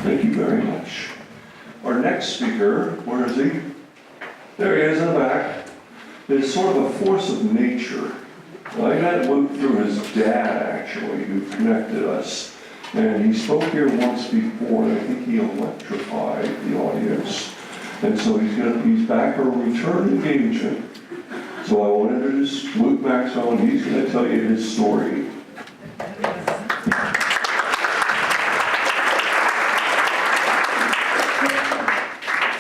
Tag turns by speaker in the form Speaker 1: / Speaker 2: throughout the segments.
Speaker 1: Thank you very much. Our next speaker, where is he? There he is in the back. Is sort of a force of nature. I met Luke through his dad, actually, who connected us. And he spoke here once before, and I think he electrified the audience. And so he's back for a return engagement. So I want to introduce Luke Maxwell, and he's going to tell you his story.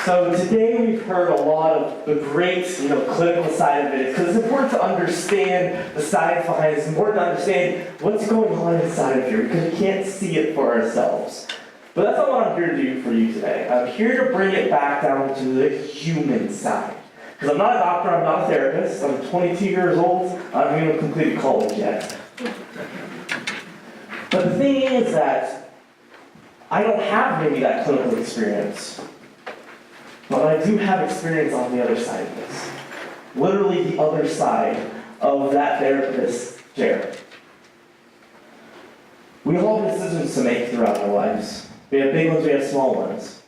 Speaker 2: So today we've heard a lot of the great, clinical side of it, because it's important to understand the science behind it. It's important to understand what's going on inside of here, because we can't see it for ourselves. But that's not what I'm here to do for you today. I'm here to bring it back down to the human side. Because I'm not a doctor, I'm not a therapist, I'm 22 years old, I haven't even completed college yet. But the thing is that I don't have maybe that clinical experience. But I do have experience on the other side of this. Literally the other side of that therapist's chair. We all have decisions to make throughout our lives. We have big ones, we have small ones.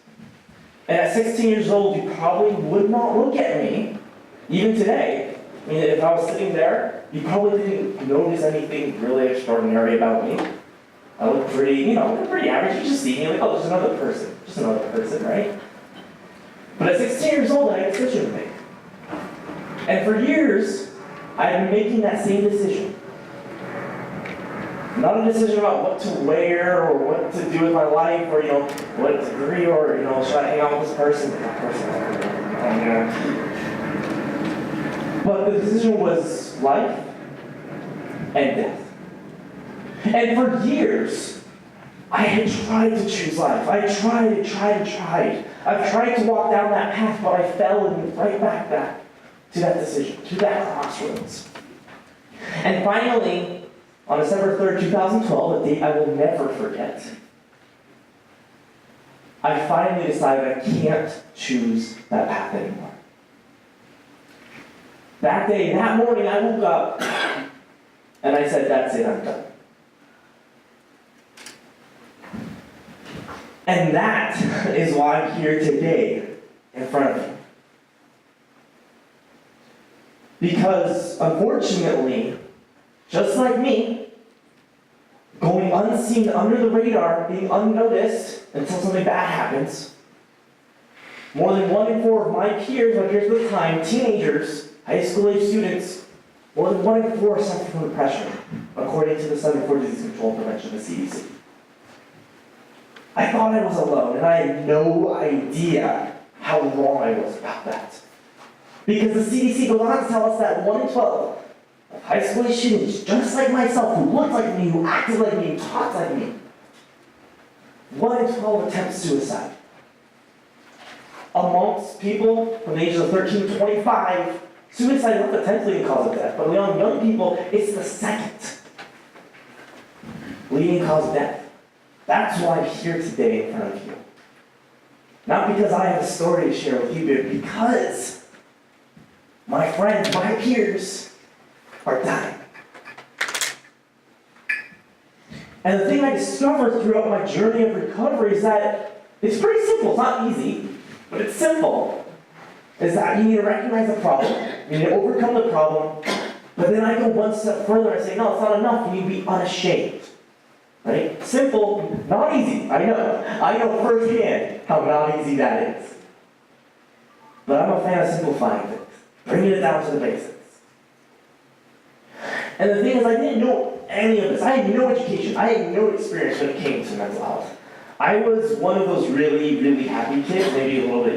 Speaker 2: And at 16 years old, you probably would not look at me, even today. I mean, if I was sitting there, you probably didn't notice anything really extraordinary about me. I look pretty, pretty average. You just see me like, oh, just another person, right? But at 16 years old, I had a decision to make. And for years, I've been making that same decision. Not a decision about what to wear or what to do with my life or, what degree or, should I hang out with this person? But the decision was life and death. And for years, I had tried to choose life. I tried. I've tried to walk down that path, but I fell and went right back to that decision, to that crossroads. And finally, on December 3rd, 2012, a date I will never forget, I finally decided I can't choose that path anymore. That day, that morning, I woke up and I said, that's it, I'm done. And that is why I'm here today in front of you. Because, unfortunately, just like me, going unseen under the radar, being unnoticed until something bad happens, more than 1 in 4 of my peers at the time, teenagers, high school age students, more than 1 in 4 suffer from depression, according to the Center for Disease Control and Prevention, the CDC. I thought I was alone, and I had no idea how wrong I was about that. Because the CDC goes on to tell us that 1 in 12 of high school students, just like myself, who looked like me, who acted like me, who talked like me, 1 in 12 attempt suicide. Amongst people from the ages of 13 to 25, suicide is not the 10th leading cause of death, but among young people, it's the 2nd leading cause of death. That's why I'm here today in front of you. Not because I have a story to share with you, but because my friends, my peers, are dying. And the thing I discovered throughout my journey of recovery is that it's pretty simple. It's not easy, but it's simple. Is that you need to recognize the problem, you need to overcome the problem, but then I go one step further and say, no, it's not enough. You need to be unashamed. Right? Simple, not easy, I know. I know firsthand how not easy that is. But I'm a fan of simplifying things, bringing it down to the basics. And the thing is, I didn't know any of this. I had no education. I had no experience when it came to mental health. I was one of those really, really happy kids, maybe a little bit,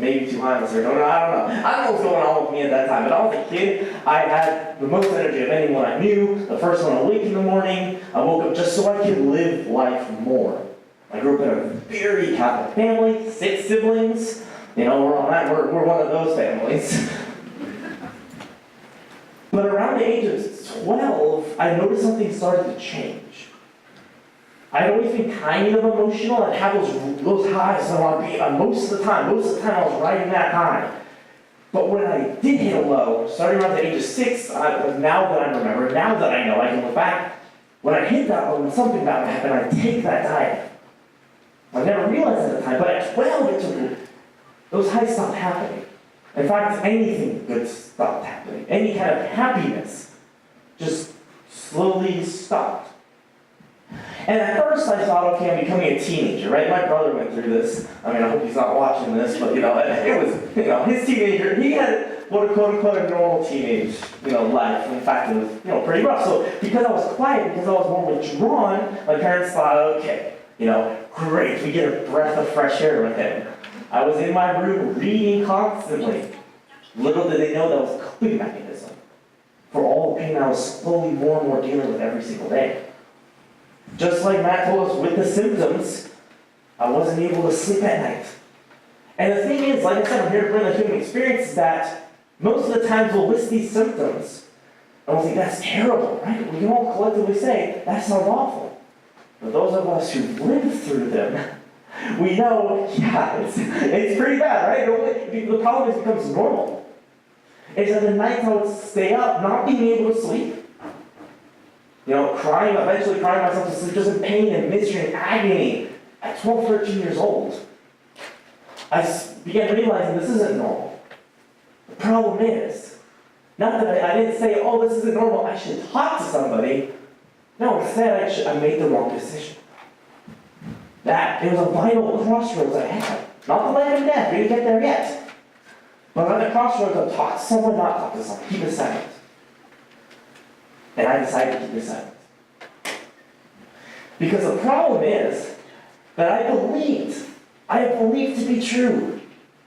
Speaker 2: maybe too high on the serotonin. I don't know what's going on with me at that time, but I was a kid. I had the most energy of anyone I knew, the first one awake in the morning. I woke up just so I could live life more. I grew up in a very Catholic family, 6 siblings. We're one of those families. But around the age of 12, I noticed something started to change. I'd always been kind of emotional and have those highs that I want to be on most of the time. Most of the time I was riding that high. But when I did hit a low, starting around the age of 6, now that I remember, now that I know, I can look back, when I hit that low, when something bad happened, I take that dive. I never realized at the time, but at 12, those highs stopped happening. In fact, anything good stopped happening. Any kind of happiness just slowly stopped. And at first I thought, okay, I'm becoming a teenager, right? My brother went through this. I mean, I hope he's not watching this, but it was, his teenager, he had what a quote-unquote a normal teenage, life. In fact, it was, pretty rough. So because I was quiet, because I was more withdrawn, my parents thought, okay, great, we get a breath of fresh air with him. I was in my room reading constantly. Little did they know that was a coping mechanism for all the pain I was slowly more and more dealing with every single day. Just like Matt told us with the symptoms, I wasn't able to sleep at night. And the thing is, like I said, I'm here to bring the human experience, is that most of the times we'll list these symptoms, and we'll think, that's terrible, right? We can all collectively say, that sounds awful. But those of us who've lived through them, we know, yeah, it's pretty bad, right? The problem is it becomes normal. It's that the nights I would stay up, not being able to sleep, eventually crying myself to sleep, just in pain and misery and agony at 12, 13 years old. I began realizing this isn't normal. The problem is, not that I didn't say, oh, this isn't normal, I should talk to somebody. No, instead I made the wrong decision. That it was a vital crossroads I had. Not the life and death, we didn't get there yet. But at the crossroads of talk to someone, not talk to someone, keep it silent. And I decided to keep it silent. Because the problem is that I believed to be true.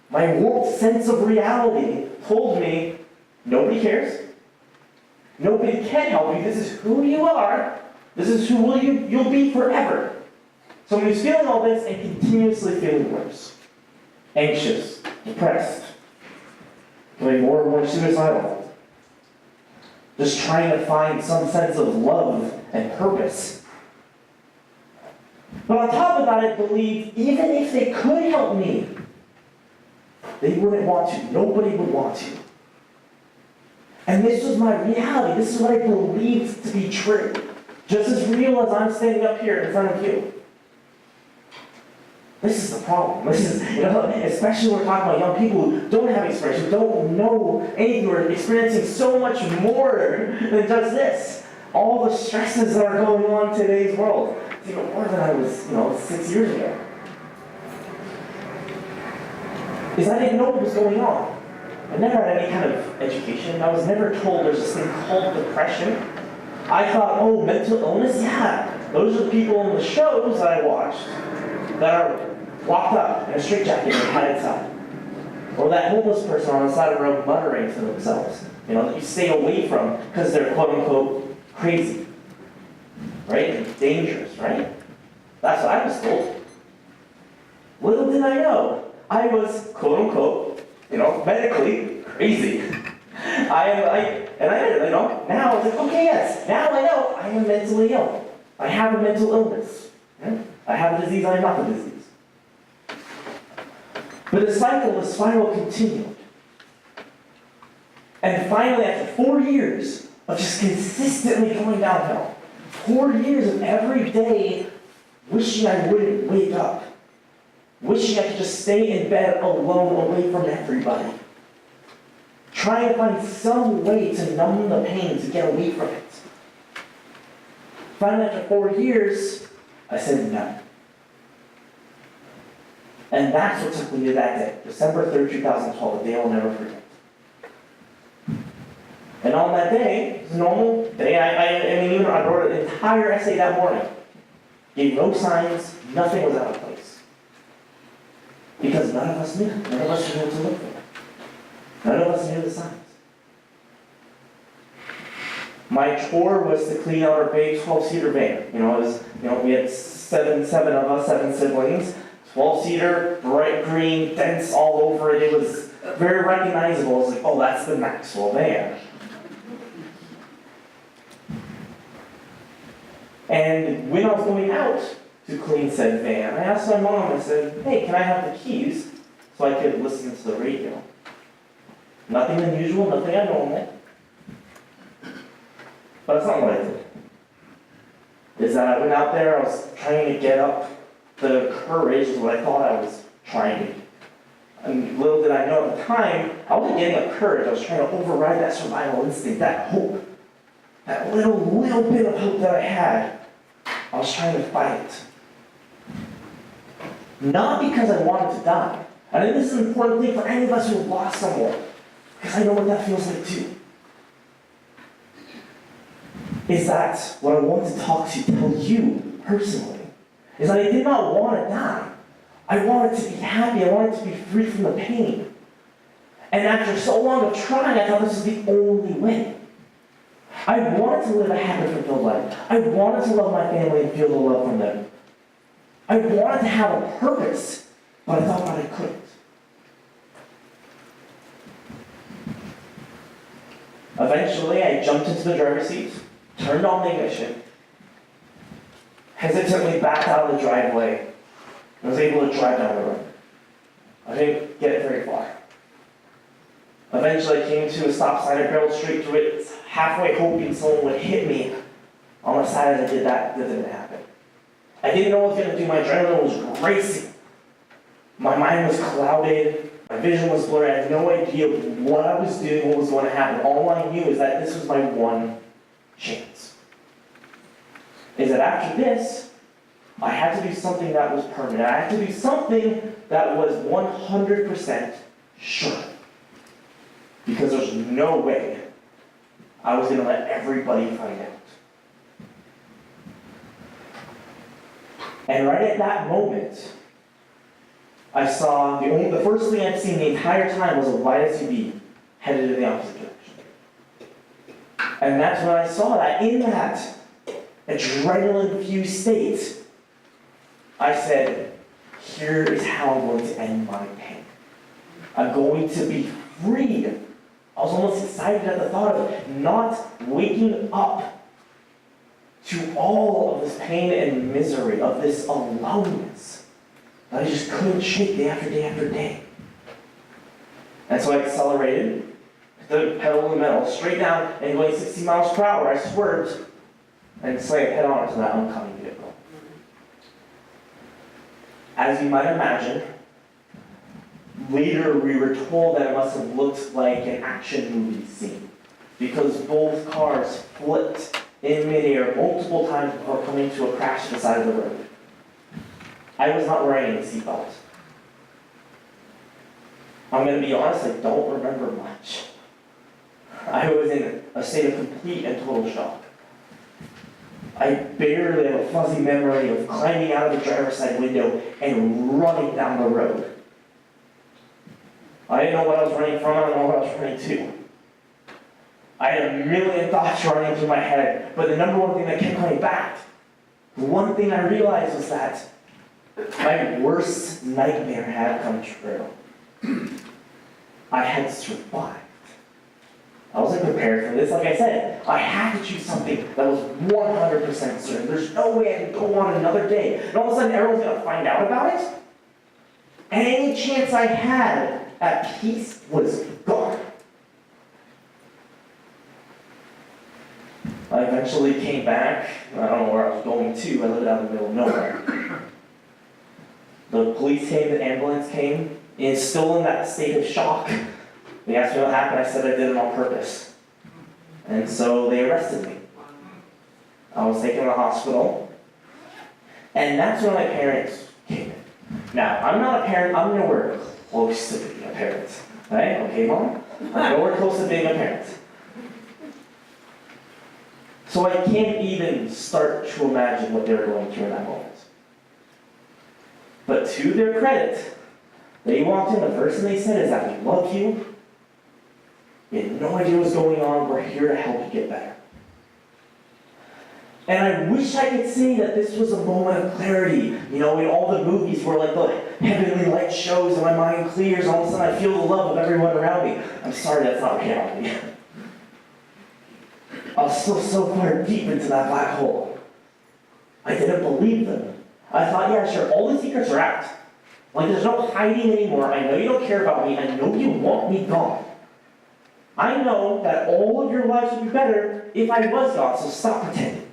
Speaker 2: My warped sense of reality told me, nobody cares. Nobody can help you. This is who you are. This is who you'll be forever. So when he's feeling all this and continuously feeling worse, anxious, depressed, getting more and more suicidal, just trying to find some sense of love and purpose. But on top of that, I believe even if they could help me, they wouldn't want to. Nobody would want to. And this was my reality. This is what I believed to be true. Just as real as I'm standing up here in front of you. This is the problem. This is, especially when we're talking about young people who don't have experience, who don't know anything, who are experiencing so much more than just this. All the stresses that are going on in today's world. It's even more than I was, 6 years ago. Is I didn't know what was going on. I never had any kind of education. I was never told there's this thing called depression. I thought, oh, mental illness? Yeah. Those are the people in the shows that I watched that are locked up in a straitjacket and tied inside. Or that homeless person on the side of the road muttering to themselves, that you stay away from because they're quote-unquote crazy. Right? And dangerous, right? That's what I was told. Little did I know, I was quote-unquote, medically crazy. And I did it, now I was like, okay, yes, now I know I am mentally ill. I have a mental illness. I have a disease, I am not the disease. But the spiral continued. And finally, after 4 years of just consistently going downhill, 4 years of every day wishing I wouldn't wake up, wishing I could just stay in bed alone, away from everybody, trying to find some way to numb the pain, to get away from it. Finally, after 4 years, I said no. And that's what took me to that day, December 3rd, 2012, a day I'll never forget. And on that day, it was a normal day. I wrote an entire essay that morning. Gave no signs, nothing was out of place. Because none of us knew. None of us knew what to look for. None of us knew the signs. My chore was to clean out our big 12-seater van. We had seven of us, 7 siblings. 12-seater, bright green, dents all over it. It was very recognizable. It was like, oh, that's the Maxwell van. And when I was going out to clean said van, I asked my mom, I said, hey, can I have the keys so I could listen to the radio? Nothing unusual, nothing abnormal. But that's not what I did. Is that I went out there, I was trying to get up the courage is what I thought I was trying to. And little did I know at the time, I wasn't getting a courage. I was trying to override that survival instinct, that hope, that little bit of hope that I had. I was trying to fight it. Not because I wanted to die. I think this is an important thing for any of us who have lost someone, because I know what that feels like too. Is that what I want to tell you personally? Is that I did not want to die. I wanted to be happy. I wanted to be free from the pain. And after so long of trying, I thought this was the only way. I wanted to live a happy, fulfilled life. I wanted to love my family and feel the love from them. I wanted to have a purpose, but I thought that I couldn't. Eventually, I jumped into the driver's seat, turned on the ignition, hesitantly backed out of the driveway, and was able to drive down the road. I didn't get very far. Eventually, I came to a stop sign. I barreled straight through it, halfway hoping someone would hit me. On the side as I did that, that didn't happen. I didn't know what I was going to do. My adrenaline was racing. My mind was clouded. My vision was blurry. I had no idea what I was doing, what was going to happen. All I knew is that this was my one chance. Is that after this, I had to do something that was permanent. I had to do something that was 100% sure. Because there's no way I was going to let everybody find out. And right at that moment, I saw the first thing I'd seen the entire time was a white SUV headed in the opposite direction. And that's when I saw that. In that adrenaline-fused state, I said, here is how I'm going to end my pain. I'm going to be freed. I was almost excited at the thought of not waking up to all of this pain and misery, of this aloneness that I just couldn't shake day after day after day. And so I accelerated, the pedal to the metal, straight down, and going 60 miles per hour, I swerved and slammed head on into that oncoming vehicle. As you might imagine, later we were told that it must have looked like an action movie scene, because both cars flipped in midair multiple times before coming to a crash to the side of the road. I was not wearing any seatbelt. I'm going to be honest, I don't remember much. I was in a state of complete and total shock. I barely have a fuzzy memory of climbing out of the driver's side window and running down the road. I didn't know what I was running from, I didn't know what I was running to. I had a million thoughts running through my head, but the number one thing that kept coming back, the one thing I realized was that my worst nightmare had come true. I had survived. I wasn't prepared for this. Like I said, I had to choose something that was 100% certain. There's no way I could go on another day, and all of a sudden everyone's going to find out about it. And any chance I had at peace was gone. I eventually came back. I don't know where I was going to. I lived out in the middle of nowhere. The police came, the ambulance came, and still in that state of shock. They asked me what happened. I said I did it on purpose. And so they arrested me. I was taken to the hospital. And that's when my parents came in. Now, I'm not a parent. I'm nowhere close to being a parent. Right? Okay, Mom? I'm nowhere close to being a parent. So I can't even start to imagine what they were going through in that moment. But to their credit, they walked in, the first thing they said is that we love you. We had no idea what was going on. We're here to help you get better. And I wish I could say that this was a moment of clarity. You know, in all the movies where like the heavenly light shows and my mind clears, all of a sudden I feel the love of everyone around me. I'm sorry, that's not reality. I was still so far deep into that black hole. I didn't believe them. I thought, yeah, sure, all the secrets are out. Like, there's no hiding anymore. I know you don't care about me. I know you want me gone. I know that all of your lives would be better if I was gone, so stop pretending.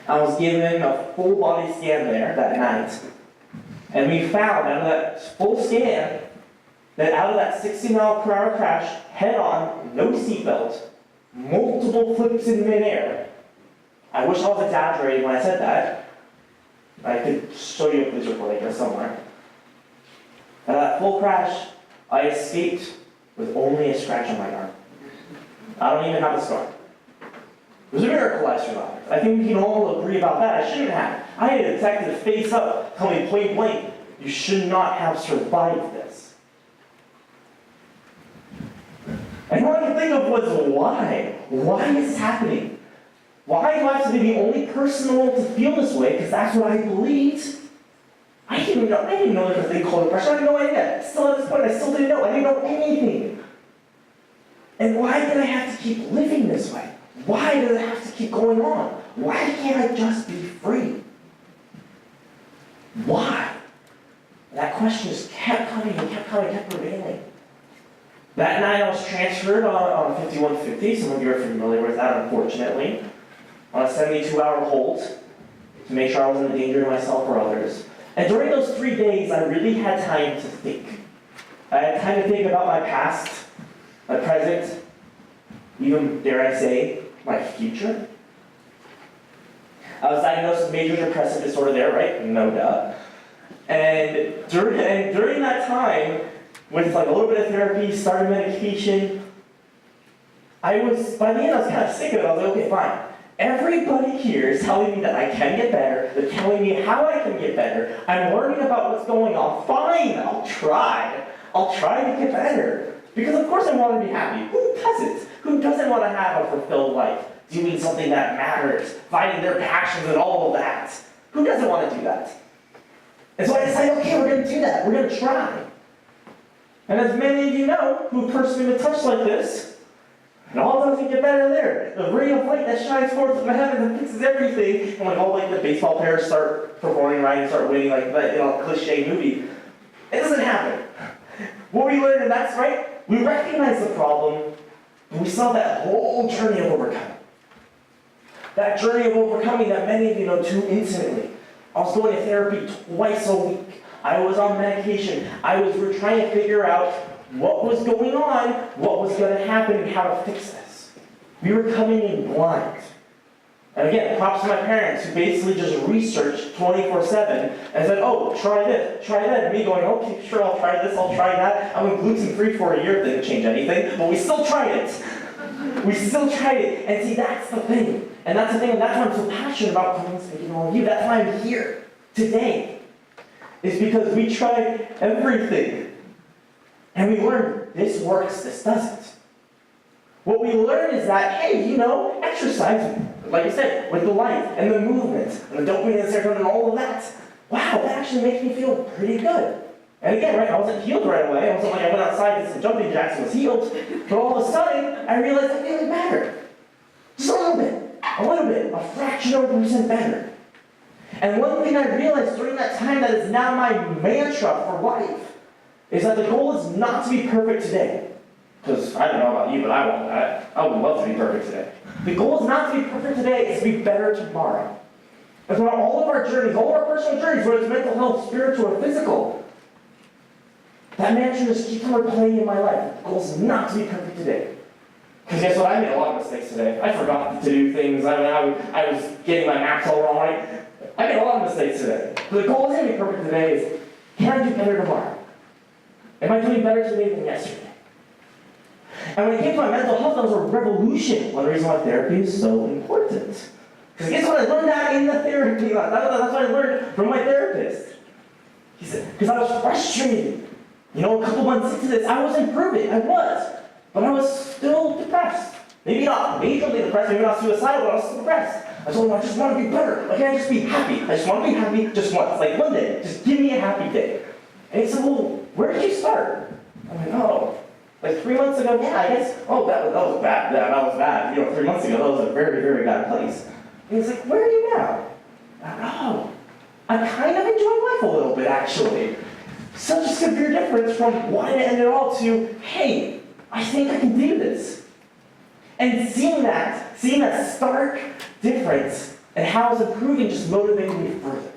Speaker 2: I was given a full body scan there that night. And we found out of that full scan that out of that 60-mile-per-hour crash, head on, no seatbelt, multiple flips in midair. I wish I was exaggerating when I said that. I could show you a police report like this somewhere. Out of that full crash, I escaped with only a scratch on my arm. I don't even have a scar. It was a miracle I survived. I think we can all agree about that. I shouldn't have. I had a detective face up, tell me point blank, you should not have survived this. And all I could think of was why? Why is this happening? Why do I have to be the only person in the world to feel this way? Because that's what I believed. I didn't know there was a thing called depression. I had no idea. Still at this point, I still didn't know. I didn't know anything. And why did I have to keep living this way? Why does it have to keep going on? Why can't I just be free? Why? That question just kept coming and kept coming, kept prevailing. That night I was transferred on 5150, some of you are familiar with that unfortunately, on a 72-hour hold to make sure I wasn't a danger to myself or others. And during those 3 days, I really had time to think. I had time to think about my past, my present, even, dare I say, my future. I was diagnosed with major depressive disorder there, right? No doubt. And during that time, with like a little bit of therapy, started medication, by the end I was kind of sick of it. I was like, okay, fine. Everybody here is telling me that I can get better. They're telling me how I can get better. I'm learning about what's going on. Fine, I'll try. I'll try to get better. Because of course I want to be happy. Who doesn't? Who doesn't want to have a fulfilled life? Doing something that matters, finding their passions and all of that. Who doesn't want to do that? And so I decided, okay, we're going to do that. We're going to try. And as many of you know, who personally been touched like this, it all doesn't get better there. The ray of light that shines forth from the heavens and fixes everything. And like all like the baseball players start performing right and start winning like that, cliche movie. It doesn't happen. What we learned, and that's right, we recognize the problem, but we saw that whole journey of overcoming. That journey of overcoming that many of you know too intimately. I was going to therapy twice a week. I was on medication. We were trying to figure out what was going on, what was going to happen, and how to fix this. We were coming in blind. And again, props to my parents who basically just researched 24/7 and said, oh, try this, try that. And me going, okay, sure, I'll try this, I'll try that. I went gluten-free for a year, didn't change anything, but we still tried it. We still tried it. And see, that's the thing. And that's the thing, and that's why I'm so passionate about coming and speaking to all of you. That's why I'm here today. It's because we tried everything. And we learned this works, this doesn't. What we learned is that, hey, exercise, like I said, with the light and the movement and the dopamine and serotonin and all of that. Wow, that actually makes me feel pretty good. And again, right, I wasn't healed right away. I wasn't like I went outside, did some jumping jacks and was healed. But all of a sudden, I realized I feel better. Just a little bit, a fraction of a percent better. And one thing I realized during that time that is now my mantra for life is that the goal is not to be perfect today. Because I don't know about you, but I want that. I would love to be perfect today. The goal is not to be perfect today, it's to be better tomorrow. And throughout all of our journeys, all of our personal journeys, whether it's mental health, spiritual, or physical, that mantra just keeps on replaying in my life. The goal is not to be perfect today. Because guess what? I made a lot of mistakes today. I forgot to do things. I was getting my maps all wrong, right? I made a lot of mistakes today. But the goal isn't to be perfect today, is can I do better tomorrow? Am I doing better today than yesterday? And when it came to my mental health, that was a revolution. One reason why therapy is so important. Because guess what? I learned that in the therapy. That's what I learned from my therapist. He said, because I was frustrated. A couple months into this, I was improving. I was. But I was still depressed. Maybe not majorly depressed, maybe not suicidal, but I was still depressed. I told him, I just want to be better. Why can't I just be happy? I just want to be happy just once. Like one day. Just give me a happy day. And he said, well, where did you start? I'm like, oh, like 3 months ago? Yeah, I guess. Oh, that was bad. Yeah, that was bad. 3 months ago, that was a very, very bad place. And he's like, where are you now? Oh, I kind of enjoy life a little bit, actually. Such a severe difference from wanting to end it all to, hey, I think I can do this. And seeing that stark difference and how it's improving just motivated me further.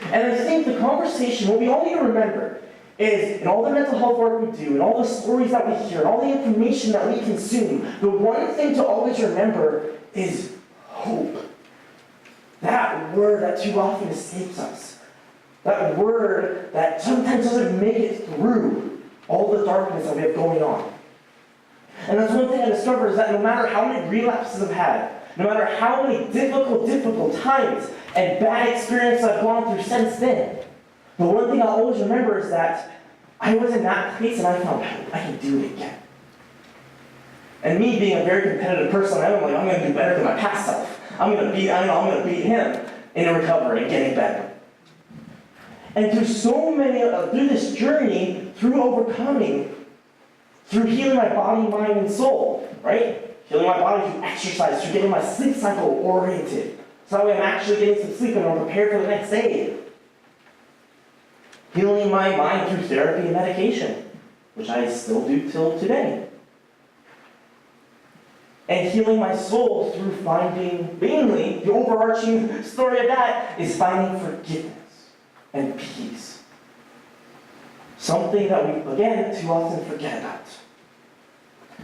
Speaker 2: And I think the conversation, what we all need to remember is in all the mental health work we do, and all the stories that we hear, and all the information that we consume, the one thing to always remember is hope. That word that too often escapes us. That word that sometimes doesn't make it through all the darkness that we have going on. And that's one thing I discovered is that no matter how many relapses I've had, no matter how many difficult times and bad experiences I've gone through since then, the one thing I'll always remember is that I was in that place and I found hope. I can do it again. And me being a very competitive person, I'm like, I'm going to do better than my past self. I'm going to beat him in recovery and getting better. And through through this journey, through overcoming, through healing my body, mind, and soul, right? Healing my body through exercise, through getting my sleep cycle oriented. So that way I'm actually getting some sleep and I'm prepared for the next day. Healing my mind through therapy and medication, which I still do till today. And healing my soul through finding, mainly, the overarching story of that is finding forgiveness and peace. Something that we, again, too often forget about.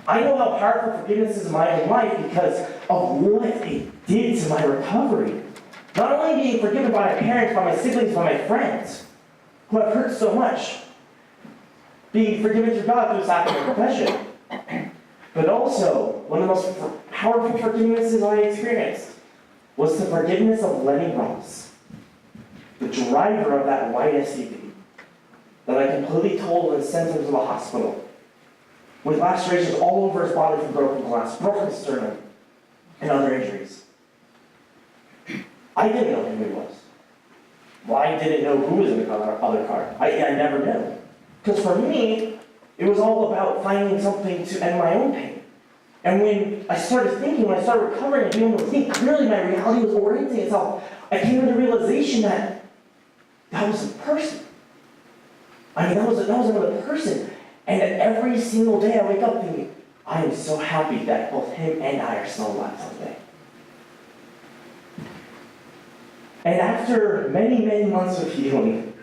Speaker 2: I know how powerful forgiveness is in my own life because of what it did to my recovery. Not only being forgiven by my parents, by my siblings, by my friends, who I've hurt so much, being forgiven through God through the sacrament of confession, but also, one of the most powerful forgivenesses I experienced was the forgiveness of Lenny Ross, the driver of that white SUV that I completely totaled and sent him to the hospital with lacerations all over his body from broken glass, broken sternum, and other injuries. I didn't know who he was. Well, I didn't know who was in the other car. I never knew. Because for me, it was all about finding something to end my own pain. And when I started thinking, when I started recovering and being able to think clearly, my reality was orienting itself, I came to the realization that that was a person. I mean, that was another person. And every single day I wake up thinking, I am so happy that both him and I are still alive today. And after many, many months of healing,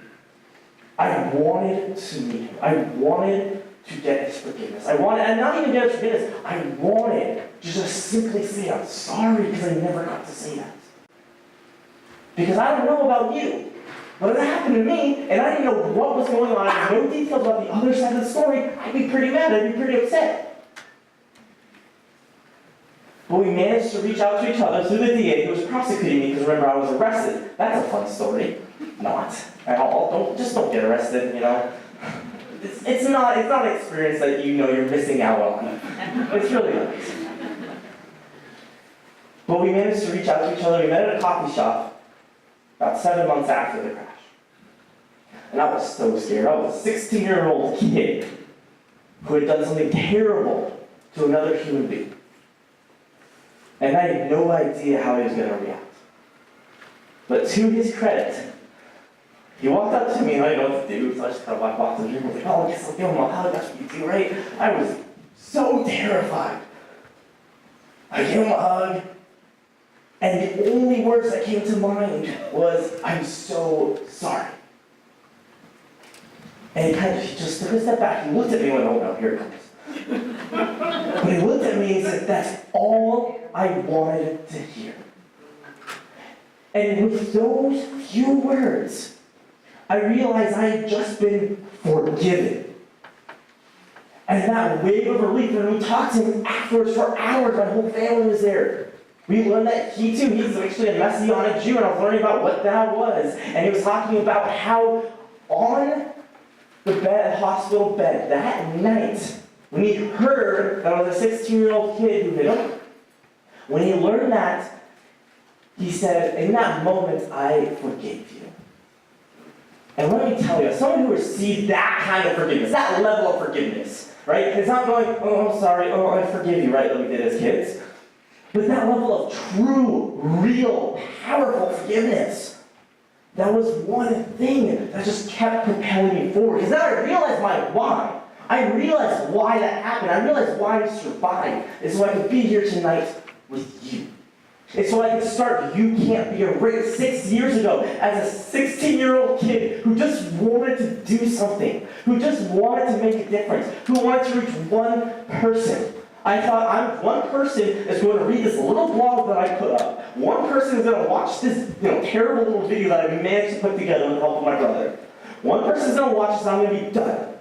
Speaker 2: I wanted to meet him. I wanted to get his forgiveness. And not even get his forgiveness, I wanted to just simply say, I'm sorry, because I never got to say that. Because I don't know about you, but if that happened to me, and I didn't know what was going on, I had no details about the other side of the story, I'd be pretty mad, I'd be pretty upset. But we managed to reach out to each other through the DA who was prosecuting me, because remember, I was arrested. That's a fun story. Not at all. Don't get arrested, you know. It's not an experience that you know you're missing out on. It's really nice. But we managed to reach out to each other. We met at a coffee shop about 7 months after the crash. And I was so scared. I was a 16-year-old kid who had done something terrible to another human being. And I had no idea how he was going to react. But to his credit, he walked up to me and I didn't know what to do, so I just kind of walked up to him and was like, oh, I guess I'll give him a hug, that's what you do, right? I was so terrified. I gave him a hug, and the only words that came to mind was, I'm so sorry. And he just took a step back, he looked at me and went, oh no, here it comes. But he looked at me and said, that's all I wanted to hear. And with those few words, I realized I had just been forgiven. And that wave of relief, when we talked to him afterwards for hours, my whole family was there. We learned that he's actually a Messianic Jew, and I was learning about what that was. And he was talking about how on the hospital bed that night, when he heard that I was a 16-year-old kid who hit him, when he learned that, he said, in that moment, I forgave you. And let me tell you, as someone who received that kind of forgiveness, that level of forgiveness, right? It's not going, oh, I'm sorry, oh, I forgive you, right, like we did as kids. But that level of true, real, powerful forgiveness, that was one thing that just kept propelling me forward. Because now I realized my why. I realized why that happened. I realized why I survived. Is so I could be here tonight with you. It's so I could start You Can't Be Erased 6 years ago as a 16-year-old kid who just wanted to do something, who just wanted to make a difference, who wanted to reach one person. I thought one person is going to read this little blog that I put up. One person is going to watch this terrible little video that I managed to put together with the help of my brother. One person is going to watch this and I'm going to be done.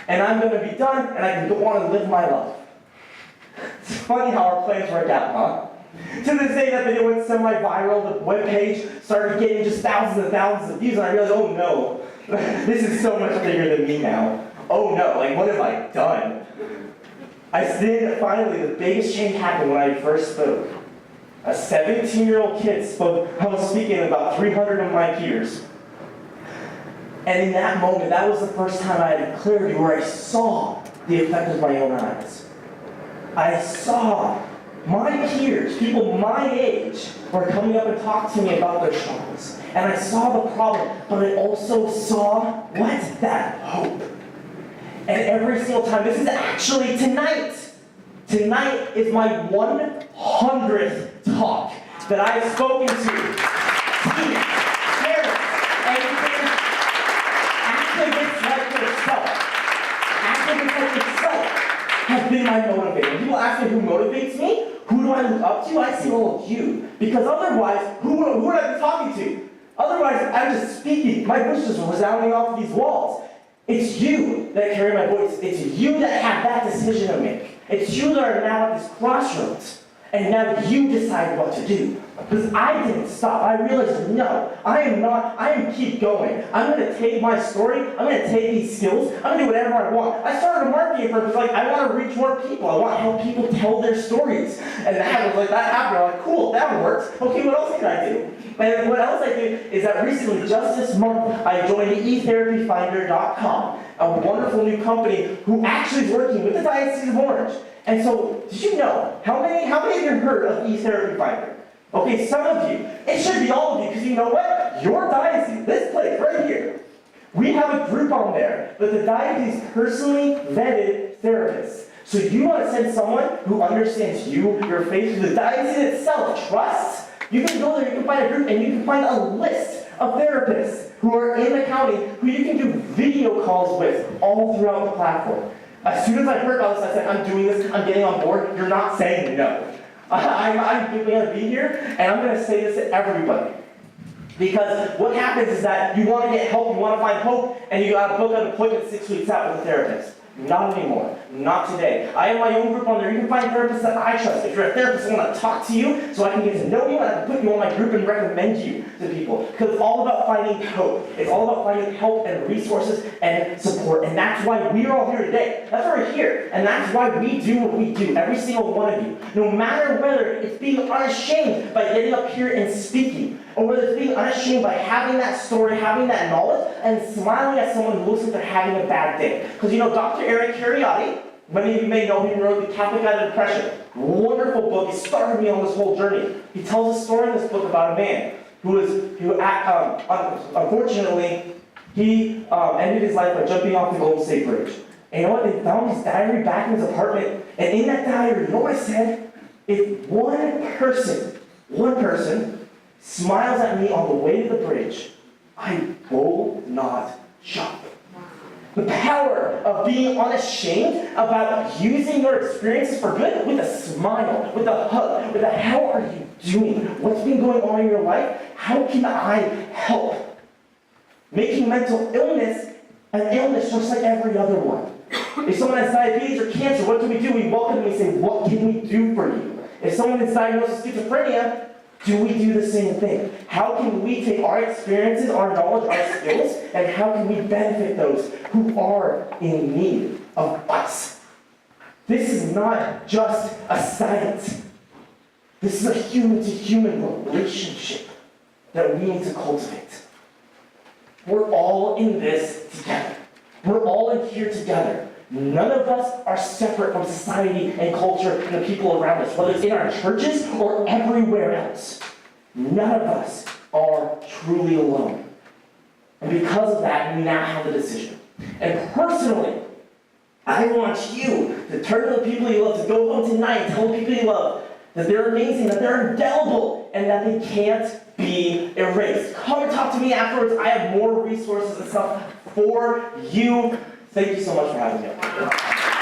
Speaker 2: And I'm going to be done and I can go on and live my life. It's funny how our plans work out, huh? To this day, that video went semi-viral. The webpage started getting just thousands and thousands of views, and I realized, oh no, this is so much bigger than me now. Oh no, like what have I done? Then finally, the biggest change happened when I first spoke. A 17-year-old kid spoke. I was speaking to about 300 of my peers. And in that moment, that was the first time I had clarity where I saw the effect of my own eyes. I saw my peers, people my age, were coming up and talking to me about their struggles. And I saw the problem, but I also saw, what? That hope. And every single time, this is actually tonight. Tonight is my 100th talk that I've spoken to teens, parents, educators, activists like yourself. Activists like yourself have been my motivator. People ask me who motivates me, who do I look up to? I see all of you. Because otherwise, who would I be talking to? Otherwise, I'm just speaking. My voice just resounding off these walls. It's you that carry my voice. It's you that have that decision to make. It's you that are now at this crossroads. And now you decide what to do. Because I didn't stop. I realized, no, I am keep going. I'm going to take my story, I'm going to take these skills, I'm going to do whatever I want. I started a marketing firm because I want to reach more people. I want to help people tell their stories. And that happened. I'm like, cool, that works. Okay, what else can I do? And what else I do is that recently, just this month, I joined etherapyfinder.com, a wonderful new company who actually is working with the Diocese of Orange. And so, did you know, how many of you heard of eTherapy Finder? Okay, some of you. It should be all of you, because you know what? Your diocese, this place right here, we have a group on there that the diocese personally vetted therapists. So you want to send someone who understands you, your faith, who the diocese itself trusts, you can go there, you can find a group, and you can find a list of therapists who are in the county who you can do video calls with all throughout the platform. As soon as I heard about this, I said, I'm doing this, I'm getting on board. You're not saying no. I'm going to be here, and I'm going to say this to everybody. Because what happens is that you want to get help, you want to find hope, and you got to book an appointment 6 weeks out with a therapist. Not anymore. Not today. I have my own group on there. You can find therapists that I trust. If you're a therapist, I want to talk to you so I can get to know you and I can put you on my group and recommend you to people. Because it's all about finding hope. It's all about finding help and resources and support. And that's why we're all here today. That's why we're here. And that's why we do what we do. Every single one of you. No matter whether it's being unashamed by getting up here and speaking, or whether it's being unashamed by having that story, having that knowledge, and smiling at someone who looks like they're having a bad day. Because you know, Dr. Eric Cariotti, many of you may know him, wrote The Catholic Guide to Depression. Wonderful book. He started me on this whole journey. He tells a story in this book about a man who unfortunately, he ended his life by jumping off the Golden State Bridge. And you know what? They found his diary back in his apartment. And in that diary, you know what I said? If one person, smiles at me on the way to the bridge, I will not jump. The power of being unashamed about using your experiences for good with a smile, with a hug, with a how are you doing? What's been going on in your life? How can I help? Making mental illness an illness just like every other one. If someone has diabetes or cancer, what do? We welcome them and say, what can we do for you? If someone is diagnosed with schizophrenia, do we do the same thing? How can we take our experiences, our knowledge, our skills, and how can we benefit those who are in need of us? This is not just a science. This is a human-to-human relationship that we need to cultivate. We're all in this together. We're all in here together. None of us are separate from society and culture and the people around us, whether it's in our churches or everywhere else. None of us are truly alone. And because of that, we now have a decision. And personally, I want you to turn to the people you love, to go home tonight and tell the people you love that they're amazing, that they're indelible, and that they can't be erased. Come and talk to me afterwards. I have more resources and stuff for you. Thank you so much for having me.